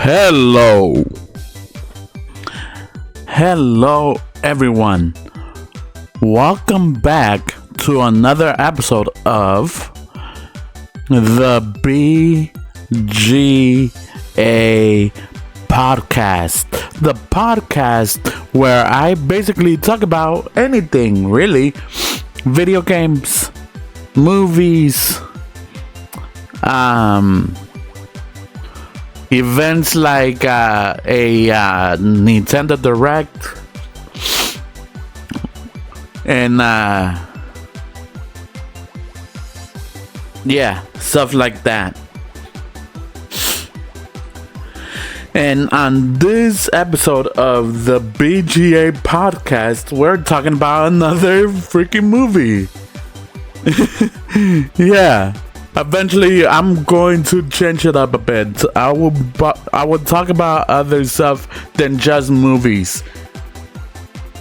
Hello. Hello, everyone. Welcome back to another episode of the BGA Podcast. The podcast where I basically talk about anything, really. Video games, movies, events like a Nintendo Direct, and stuff like that. And on this episode of the BGA Podcast, we're talking about another freaking movie. Yeah. Eventually, I'm going to change it up a bit. I will talk about other stuff than just movies.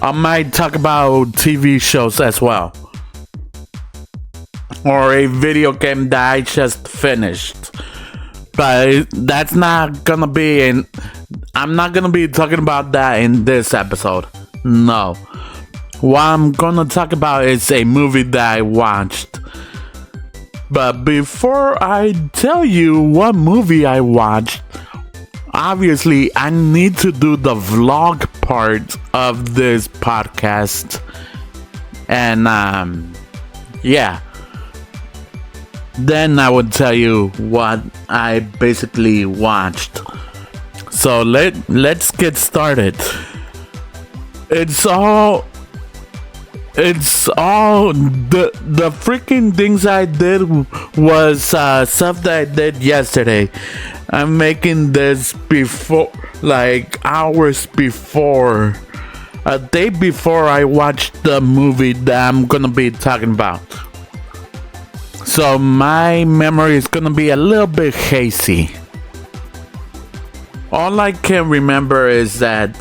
I might talk about TV shows as well, or a video game that I just finished. But that's not gonna be I'm not gonna be talking about that in this episode. No. What I'm gonna talk about is a movie that I watched. But before I tell you what movie I watched, obviously I need to do the vlog part of this podcast. And then I would tell you what I basically watched. So let's get started. It's all the freaking things I did was stuff that I did yesterday. I'm making this before, like hours before, a day before I watched the movie that I'm gonna be talking about. So my memory is gonna be a little bit hazy. All I can remember is that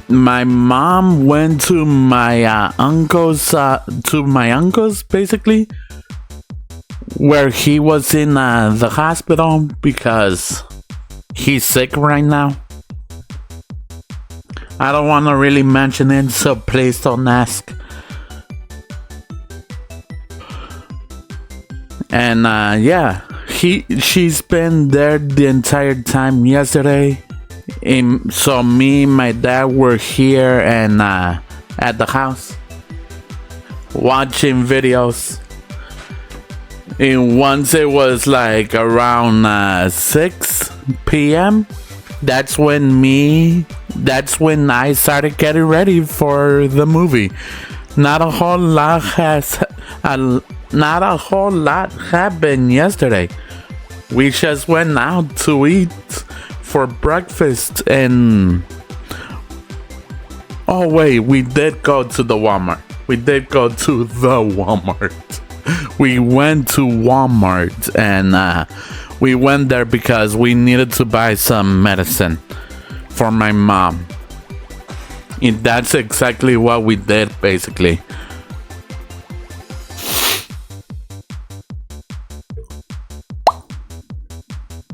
my mom went to my uncle's basically, where he was in the hospital because he's sick right now. I don't want to really mention it, so please don't ask. And she's been there the entire time yesterday. So me and my dad were here and at the house watching videos. And once it was like around 6 p.m. That's when I started getting ready for the movie. Not a whole lot happened yesterday. We just went out to eat for breakfast, and we did go to the Walmart. We went to Walmart, and we went there because we needed to buy some medicine for my mom. And that's exactly what we did, basically.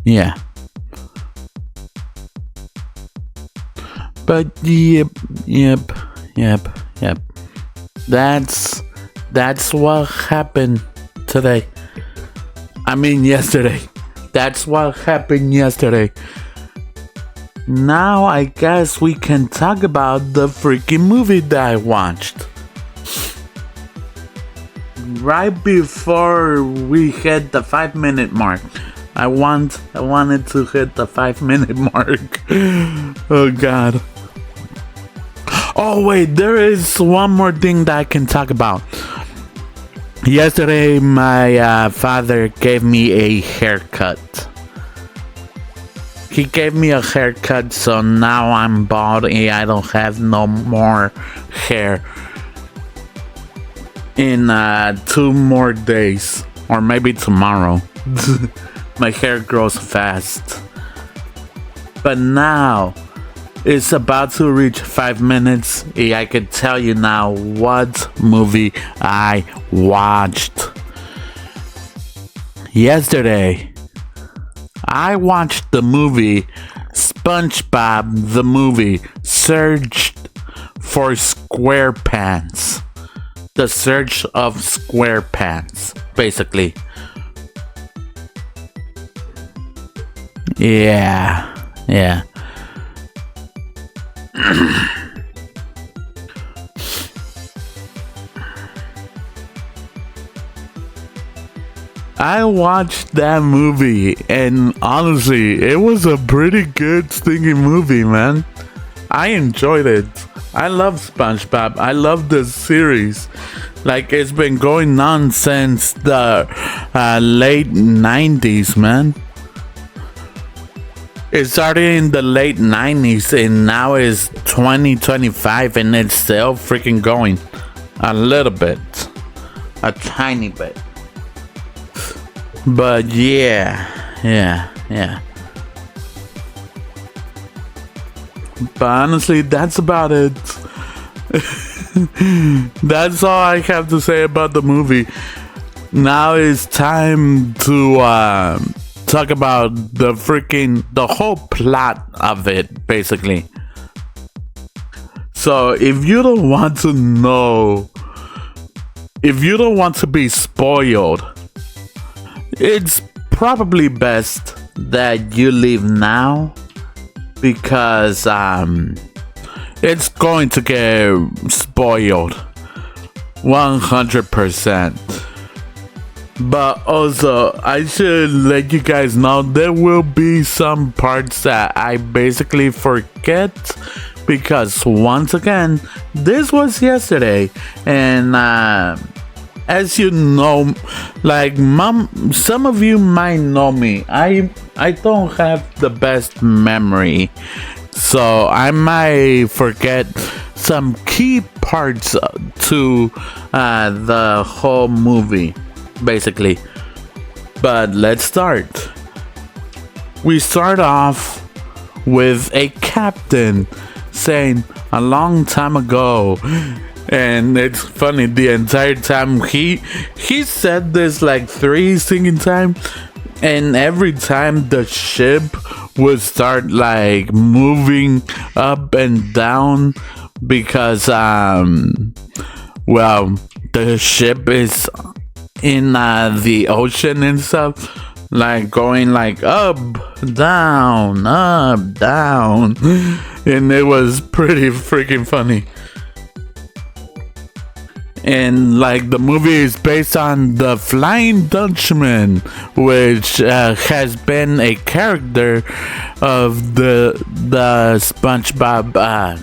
Yeah. But yep. That's what happened today. I mean yesterday. That's what happened yesterday. Now I guess we can talk about the freaking movie that I watched. Right before we hit the 5-minute mark. I wanted to hit the 5-minute mark. Oh God. Oh wait, there is one more thing that I can talk about. Yesterday, my father gave me a haircut. He gave me a haircut, so now I'm bald and I don't have no more hair. In 2 more days, or maybe tomorrow. My hair grows fast. But now it's about to reach 5 minutes. I can tell you now what movie I watched. Yesterday, I watched the movie SpongeBob the movie searched for squarepants. The search of squarepants, basically. Yeah. I watched that movie, and honestly, it was a pretty good stinking movie, man. I enjoyed it. I love SpongeBob. I love the series. Like, it's been going on since the late 90s, man. It started in the late 90s, and now it's 2025, and it's still freaking going. A little bit. A tiny bit. But yeah. But honestly, that's about it. That's all I have to say about the movie. Now it's time to talk about the whole plot of it, basically. So if you don't want to know, if you don't want to be spoiled, it's probably best that you leave now, because it's going to get spoiled 100%. But also, I should let you guys know there will be some parts that I basically forget, because once again, this was yesterday, and as you know, like some of you might know me. I don't have the best memory, so I might forget some key parts to the whole movie, basically. But let's start. We start off with a captain saying a long time ago. And it's funny, the entire time he said this like 3 singing times, and every time the ship would start like moving up and down, because the ship is in the ocean and stuff, like going like up, down, and it was pretty freaking funny. And like, the movie is based on the Flying Dutchman, which has been a character of the SpongeBob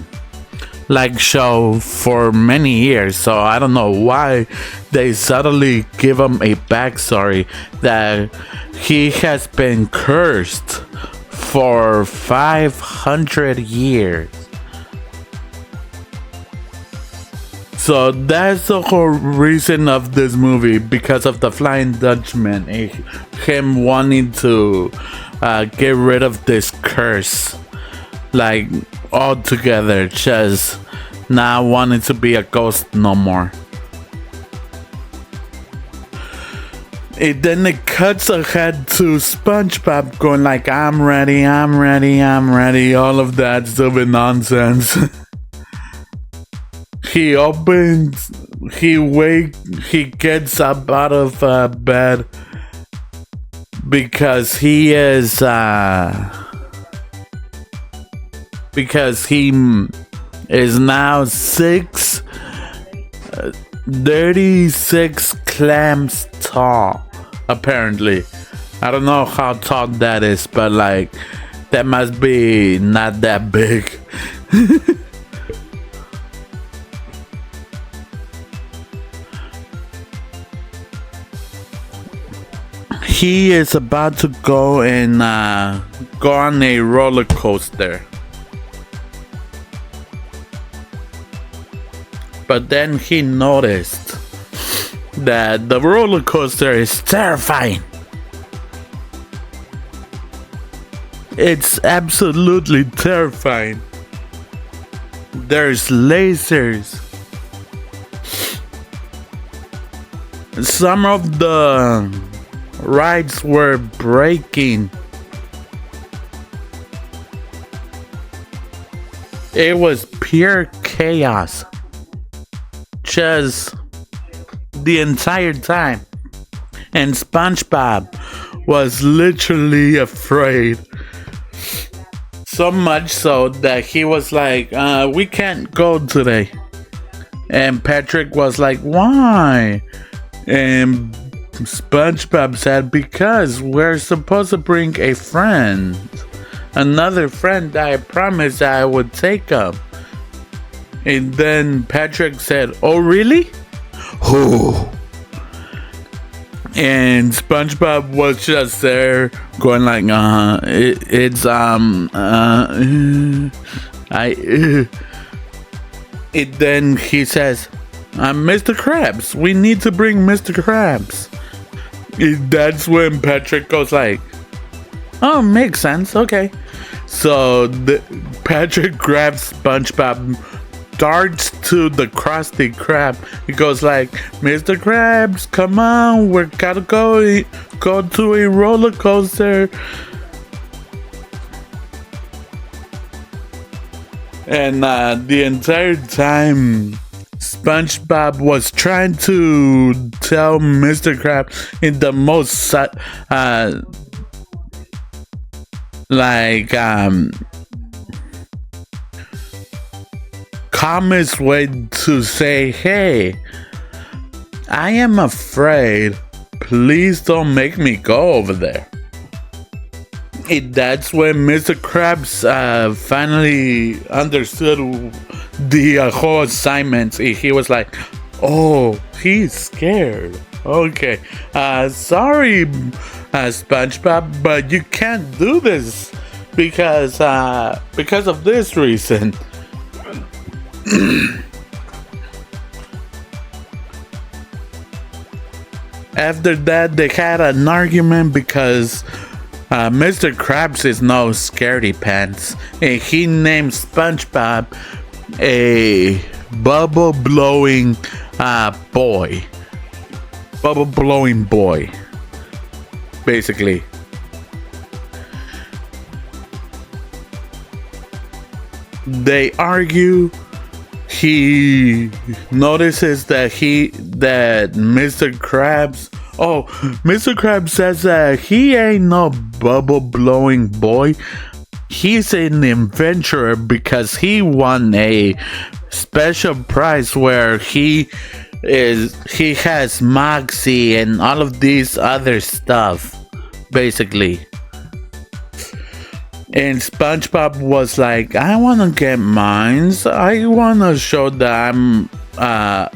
like show for many years. So I don't know why they suddenly give him a backstory that he has been cursed for 500 years. So that's the whole reason of this movie, because of the Flying Dutchman, him wanting to get rid of this curse, like altogether, just not wanting to be a ghost no more. Then it cuts ahead to SpongeBob going like, I'm ready, all of that stupid nonsense. He gets up out of bed, because he is now 36 clams tall, apparently. I don't know how tall that is, but like, that must be not that big. He is about to go and go on a roller coaster. But then he noticed that the roller coaster is terrifying. It's absolutely terrifying. There's lasers. Some of the rides were breaking It was pure chaos. Just the entire time. And SpongeBob was literally afraid. So much so that he was like, we can't go today. And Patrick was like, why? And SpongeBob said, because we're supposed to bring a friend. Another friend that I promised I would take up. And then Patrick said, oh, really? Who? And SpongeBob was just there going like, then he says, Mr. Krabs, we need to bring Mr. Krabs. That's when Patrick goes like, oh, makes sense, okay. So Patrick grabs SpongeBob, darts to the Krusty Krab. He goes like, Mr. Krabs, come on, we gotta go to a roller coaster. And the entire time, SpongeBob was trying to tell Mr. Krabs in the most calmest way to say, hey, I am afraid. Please don't make me go over there. That's when Mr. Krabs finally understood the whole assignment. He was like, oh, he's scared. Okay, sorry, SpongeBob, but you can't do this because of this reason. After that, they had an argument because Mr. Krabs is no scaredy pants, and he named SpongeBob a bubble blowing boy. Bubble blowing boy, basically. They argue. He notices that Mr. Krabs. Oh, Mr. Krabs says that he ain't no bubble blowing boy. He's an adventurer because he won a special prize where he has Moxie and all of these other stuff, basically. And SpongeBob was like, I want to get mines. I want to show that I'm a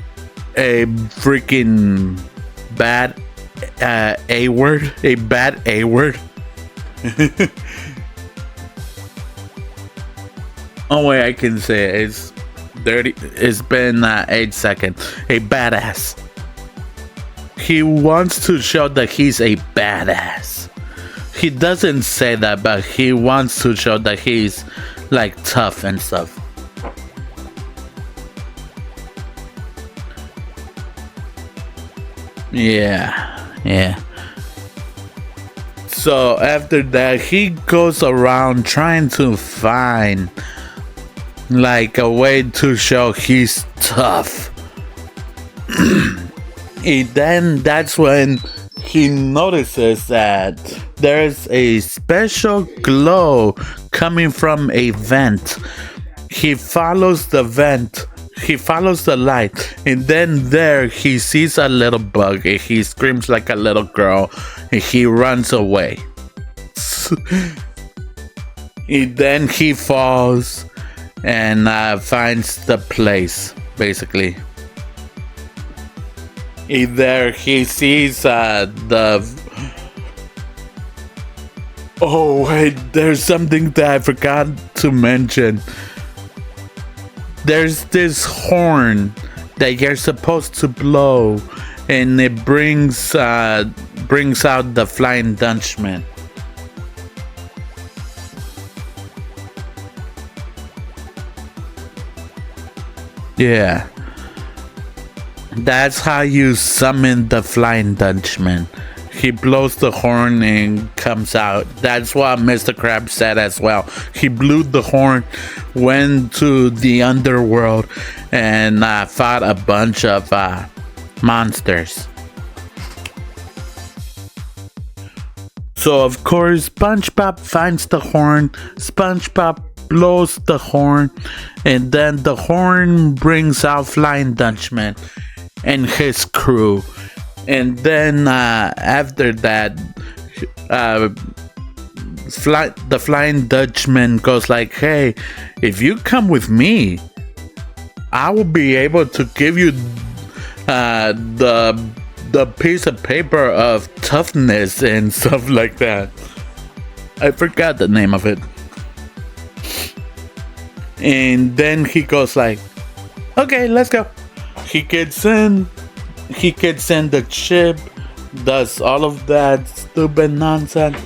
freaking bad A-word. A bad A-word. Oh, wait, I can say it. It's 30. It's been 8 seconds. A badass. He wants to show that he's a badass. He doesn't say that, but he wants to show that he's like tough and stuff. Yeah. So after that, he goes around trying to find like a way to show he's tough. And then that's when he notices that there's a special glow coming from a vent. He follows the vent. He follows the light. And then there he sees a little bug. And he screams like a little girl. And he runs away. And then he falls and finds the place, basically. There he sees oh wait, there's something that I forgot to mention. There's this horn that you're supposed to blow, and it brings out the Flying Dutchman. Yeah. That's how you summon the Flying Dutchman. he blows the horn and comes out. That's what Mr. Krabs said as well. He blew the horn, went to the underworld, and fought a bunch of monsters. So of course, SpongeBob finds the horn. SpongeBob blows the horn, and then the horn brings out Flying Dutchman and his crew. And then after that, the Flying Dutchman goes like, "Hey, if you come with me, I will be able to give you the piece of paper of toughness and stuff like that." I forgot the name of it. And then he goes like, "Okay, let's go." He gets in the ship, does all of that stupid nonsense,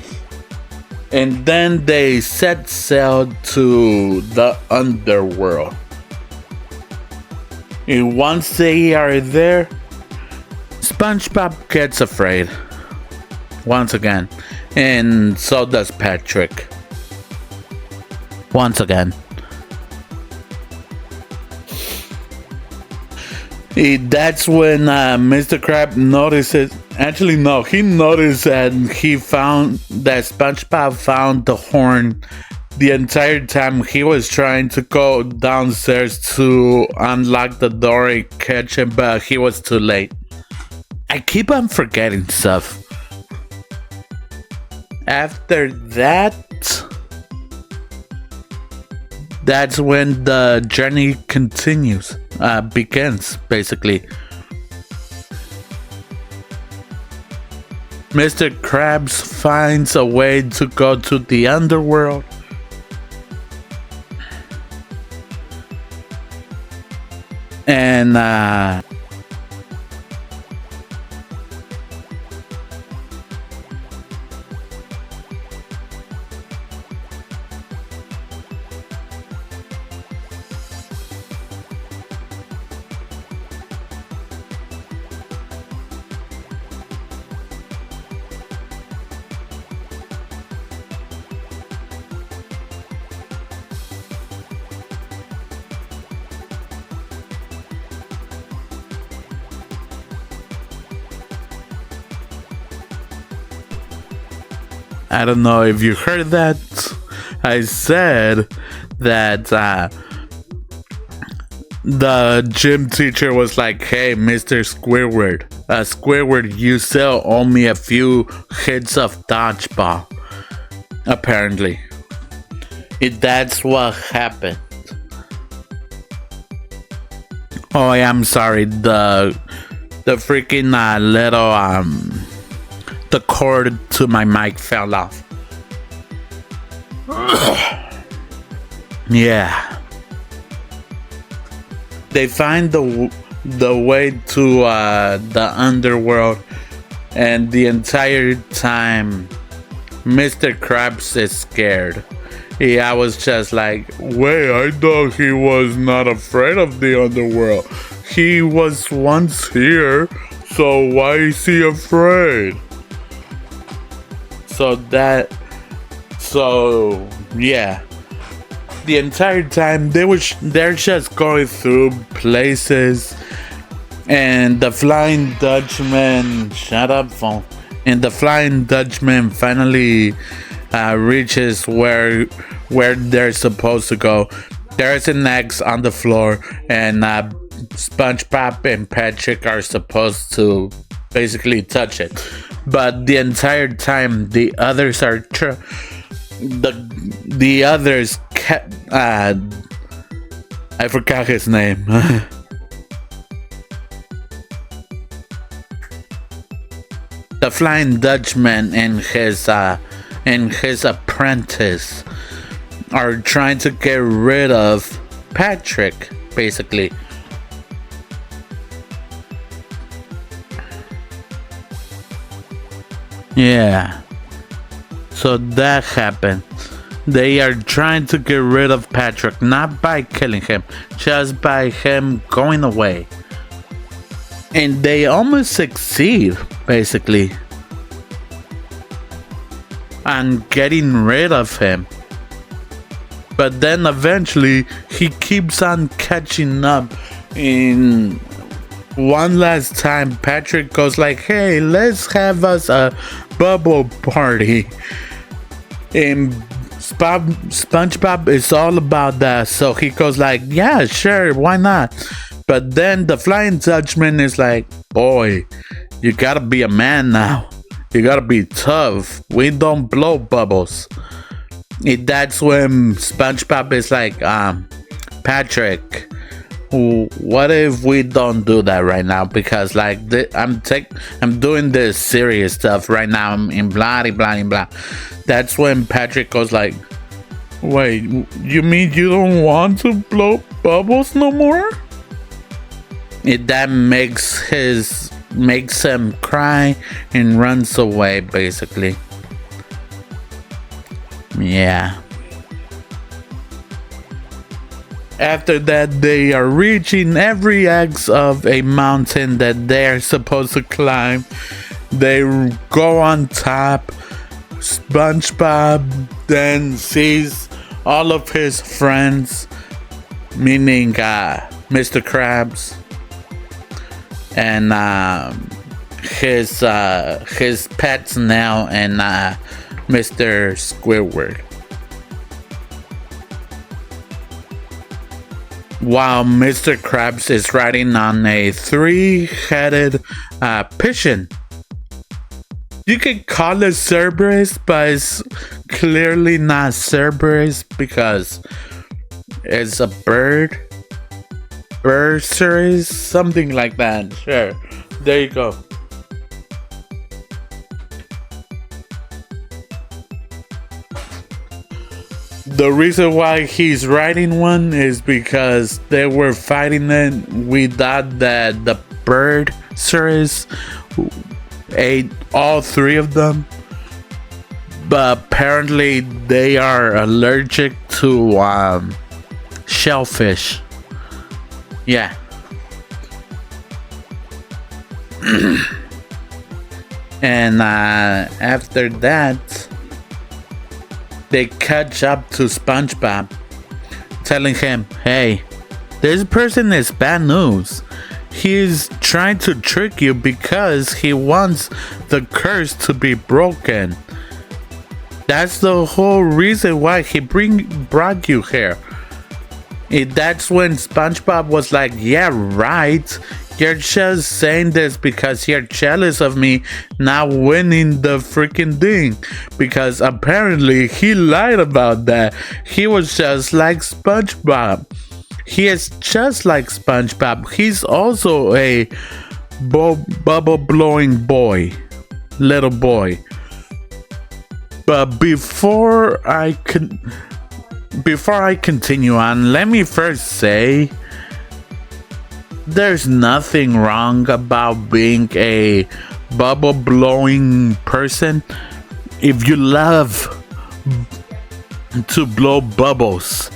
and then they set sail to the underworld. And once they are there, SpongeBob gets afraid once again, and so does Patrick once again. That's when Mr. Krabs notices. Actually, no, he noticed that SpongeBob found the horn the entire time he was trying to go downstairs to unlock the door and catch him, but he was too late. I keep on forgetting stuff. After that, that's when the journey begins, basically. Mr. Krabs finds a way to go to the underworld. And I don't know if you heard that. I said that the gym teacher was like, "Hey, Mr. Squidward, you still owe me a few hits of dodgeball." Apparently, that's what happened. Oh, I'm sorry. The freaking little the cord to my mic fell off. Yeah. They find the way to the underworld, and the entire time Mr. Krabs is scared. I was just like, wait, I thought he was not afraid of the underworld. He was once here, so why is he afraid? So yeah, the entire time they're just going through places, and the Flying Dutchman, shut up, phone. And the Flying Dutchman finally reaches where they're supposed to go. There's an X on the floor, and SpongeBob and Patrick are supposed to basically touch it. But the entire time, the others are the others I forgot his name. The Flying Dutchman and his apprentice are trying to get rid of Patrick, basically. Yeah. So that happened. They are trying to get rid of Patrick, not by killing him, just by him going away. And they almost succeed, basically. and getting rid of him. But then eventually he keeps on catching up. In one last time, Patrick goes like, hey, let's have us a bubble party. And SpongeBob is all about that. So he goes like, yeah, sure, why not? But then the Flying Dutchman is like, boy, you gotta be a man now. You gotta be tough. We don't blow bubbles. That's when SpongeBob is like, Patrick, what if we don't do that right now? Because like I'm doing this serious stuff right now. I'm in blah blah blah. That's when Patrick goes like, wait, you mean you don't want to blow bubbles no more? That makes him cry and runs away, basically. Yeah. After that, they are reaching every edge of a mountain that they're supposed to climb. They go on top. SpongeBob then sees all of his friends, meaning Mr. Krabs and his pets now, and Mr. Squidward. While Mr. Krabs is riding on a 3-headed pigeon. You could call it Cerberus, but it's clearly not Cerberus because it's a bird. Berceris, something like that. Sure. There you go. The reason why he's riding one is because they were fighting it. We thought that the bird series ate all 3 of them, but apparently they are allergic to shellfish. Yeah. And after that, they catch up to SpongeBob, telling him, hey, this person is bad news. He's trying to trick you because he wants the curse to be broken. That's the whole reason why he brought you here. That's when SpongeBob was like, yeah, right. You're just saying this because you're jealous of me not winning the freaking thing. Because apparently he lied about that. He was just like SpongeBob. He is just like SpongeBob. He's also a bubble blowing boy. Little boy. But before I continue on, let me first say there's nothing wrong about being a bubble blowing person. If you love to blow bubbles,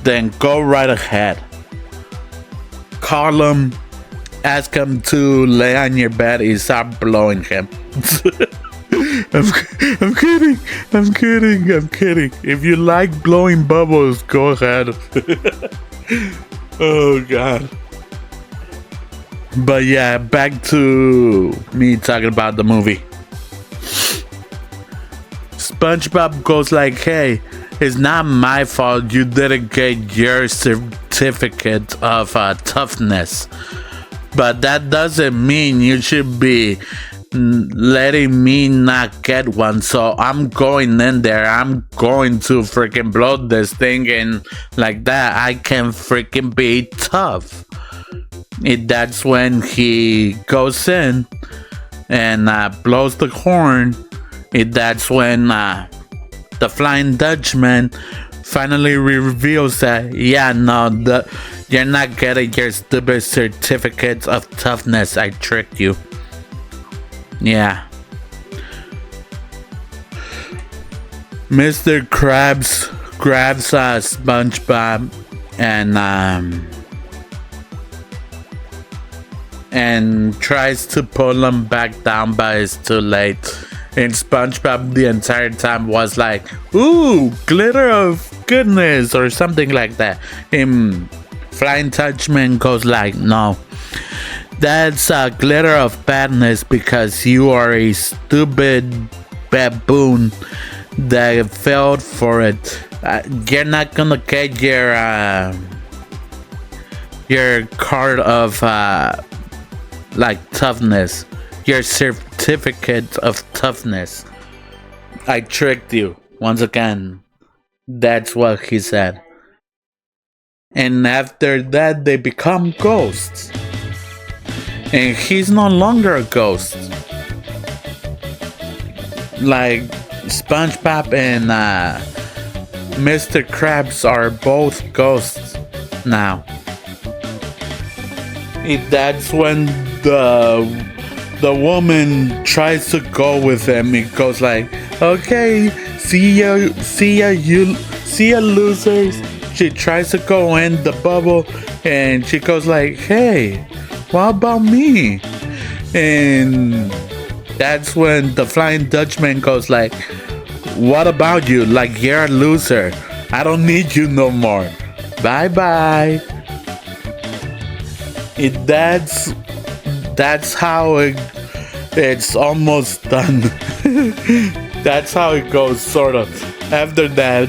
then go right ahead. Call him, ask him to lay on your bed and start blowing him. I'm kidding. If you like blowing bubbles, go ahead. Oh God. But yeah, back to me talking about the movie. SpongeBob goes like, hey, it's not my fault you didn't get your certificate of toughness. But that doesn't mean you should be letting me not get one. So I'm going in there. I'm going to freaking blow this thing, and like that I can freaking be tough. That's when he goes in and blows the horn. That's when the Flying Dutchman finally reveals that, yeah, no, you're not getting your stupid certificate of toughness. I tricked you. Yeah. Mr. Krabs grabs SpongeBob and tries to pull him back down, but it's too late. And SpongeBob the entire time was like, ooh, glitter of goodness, or something like that. And Flying Dutchman goes like, no, that's a glitter of badness because you are a stupid baboon that fell for it. You're not gonna get your card of like toughness, your certificate of toughness. I tricked you once again. That's what he said. And after that, they become ghosts. And he's no longer a ghost. Like SpongeBob and Mr. Krabs are both ghosts now. That's when the woman tries to go with him. It goes like, okay, see ya, losers. She tries to go in the bubble, and she goes like, hey, what about me? And that's when the Flying Dutchman goes like, what about you? Like, you're a loser. I don't need you no more. Bye bye. That's how it's almost done. That's how it goes, sort of. After that,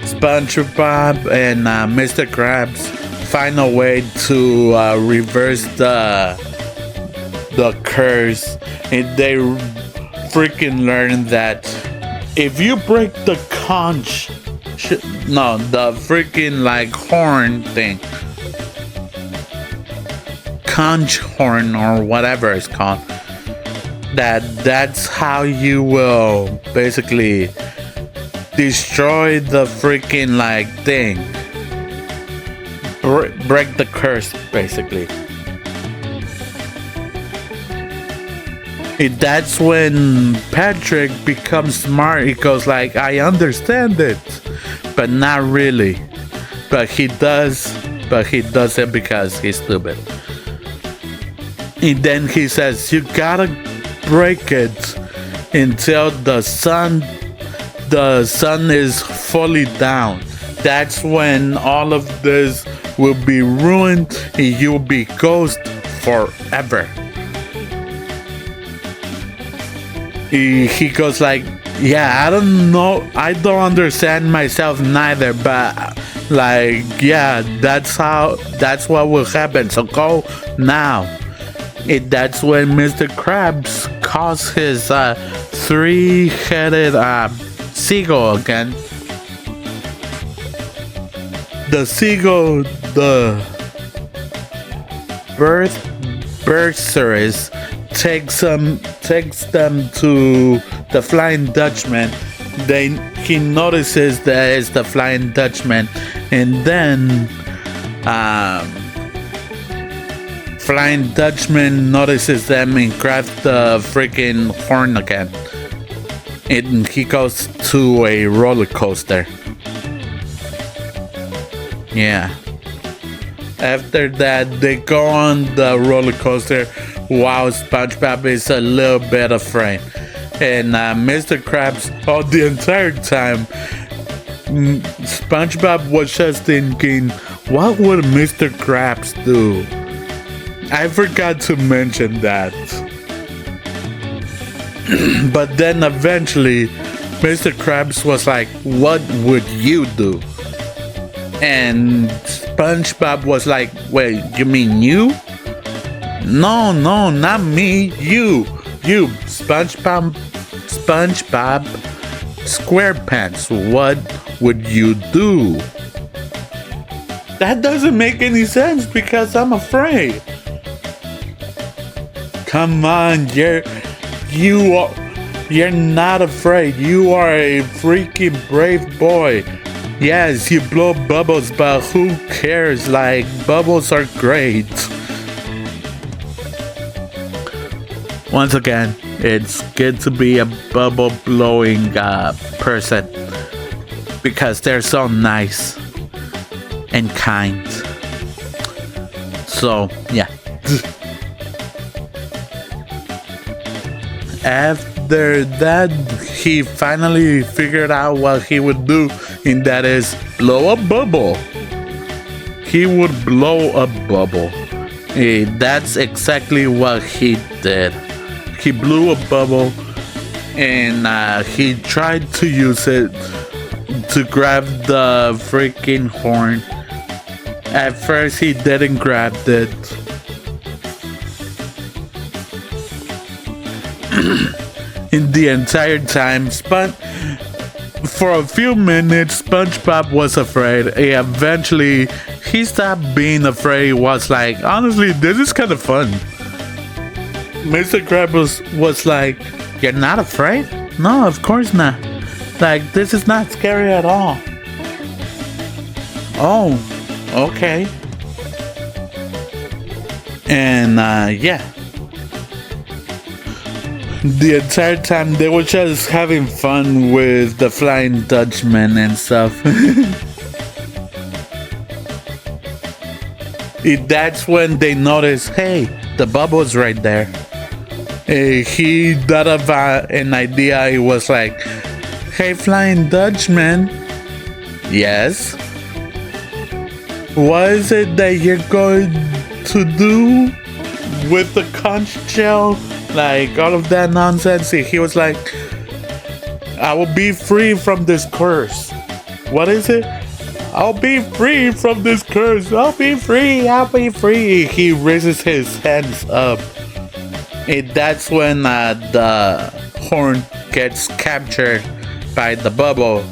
SpongeBob and Mr. Krabs find a way to reverse the curse, and they freaking learn that if you break the the freaking like horn thing, conch horn or whatever it's called, that's how you will basically destroy the freaking like thing, break the curse basically. That's when Patrick becomes smart. He goes like, I understand it, but not really. But he does it because he's stupid. And then he says, you gotta break it until the sun is fully down. That's when all of this will be ruined and you'll be ghost forever. He goes like, yeah, I don't know, I don't understand myself neither, but like, yeah, that's what will happen, so go now. That's when Mr. Krabs calls his three-headed seagull again. The seagull, the berserkers takes them to the Flying Dutchman. He notices that it's the Flying Dutchman, and then Flying Dutchman notices them and grabs the freaking horn again. And he goes to a roller coaster. Yeah. After that, they go on the roller coaster while SpongeBob is a little bit afraid. And Mr. Krabs, the entire time, SpongeBob was just thinking, what would Mr. Krabs do? I forgot to mention that. But then eventually, Mr. Krabs was like, what would you do? And SpongeBob was like, wait, you mean you? No, not me, you, SpongeBob SquarePants, what would you do? That doesn't make any sense because I'm afraid. Come on, you're not afraid. You are a freaking brave boy. Yes, you blow bubbles, but who cares? Like, bubbles are great. Once again, it's good to be a bubble blowing person because they're so nice and kind. So, yeah. after that, he finally figured out what he would do, and that is blow a bubble. He would blow a bubble. That's exactly what he did. He blew a bubble, and he tried to use it to grab the freaking horn. At first, he didn't grab it. In the entire time, for a few minutes, SpongeBob was afraid. Eventually, he stopped being afraid. He was like, honestly, this is kind of fun. Mr. Krabs was like, you're not afraid? No, of course not. Like, this is not scary at all. Oh, okay. And, yeah. The entire time they were just having fun with the Flying Dutchman and stuff. That's when they noticed, hey, the bubble's right there. He thought of an idea. He was like, hey, Flying Dutchman. Yes? What is it that you're going to do with the conch shell? Like, all of that nonsense. He was like, I will be free from this curse. What is it? I'll be free from this curse. I'll be free. I'll be free. He raises his hands up. And that's when the horn gets captured by the bubble.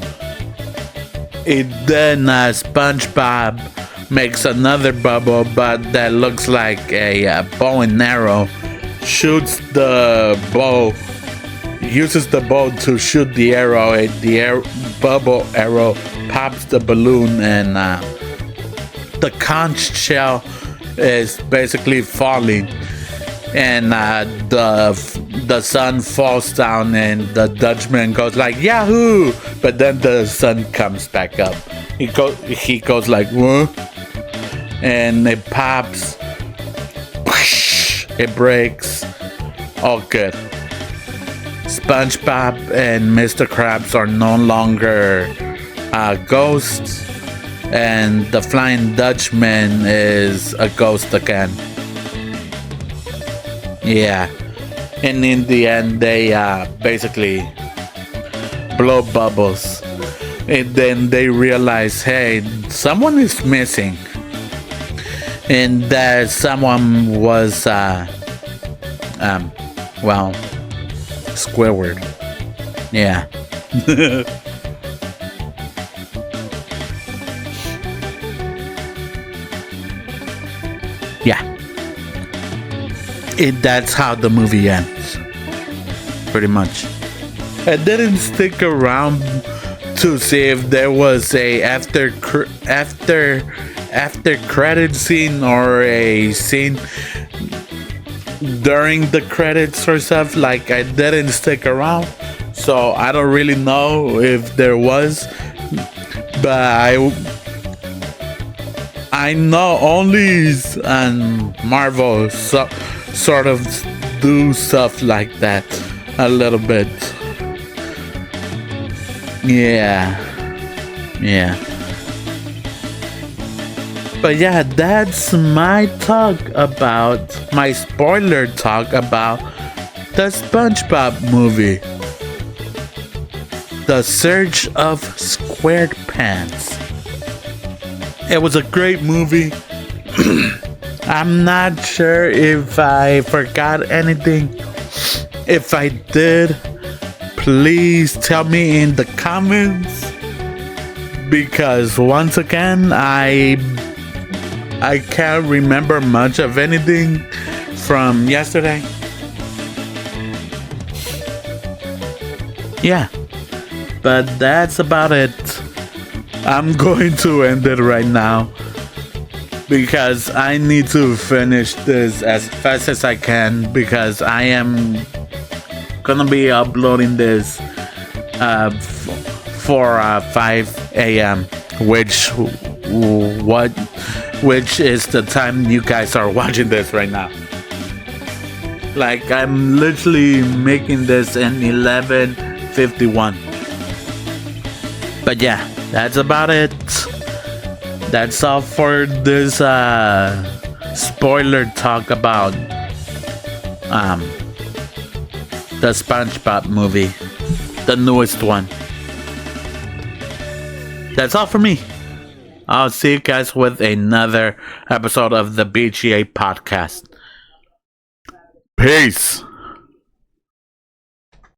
And then SpongeBob makes another bubble, but that looks like a bow and arrow. Shoots the bow, uses the bow to shoot the arrow, and the bubble arrow pops the balloon, and the conch shell is basically falling, and the sun falls down, and the Dutchman goes like Yahoo! But then the sun comes back up. He goes like what? And it pops. It breaks. All good. SpongeBob and Mr. Krabs are no longer ghosts, and the Flying Dutchman is a ghost again. Yeah. And in the end, they basically blow bubbles. And then they realize, hey, someone is missing. And that someone was, Squidward. Yeah. Yeah. That's how the movie ends. Pretty much. I didn't stick around to see if there was a after credit scene or a scene during the credits or stuff. Like, I didn't stick around, so I don't really know if there was, but I know only Marvel sort of do stuff like that a little bit. Yeah. But yeah, that's my spoiler talk about the SpongeBob movie. The Search of Squarepants. It was a great movie. I'm not sure if I forgot anything. If I did, please tell me in the comments. Because once again, I can't remember much of anything from yesterday. Yeah, but that's about it. I'm going to end it right now because I need to finish this as fast as I can, because I am gonna be uploading this for 5 a.m. which is the time you guys are watching this right now. Like, I'm literally making this in 11:51. But yeah, that's about it. That's all for this spoiler talk about the SpongeBob movie, the newest one. That's all for me. I'll see you guys with another episode of the BGA Podcast. Peace.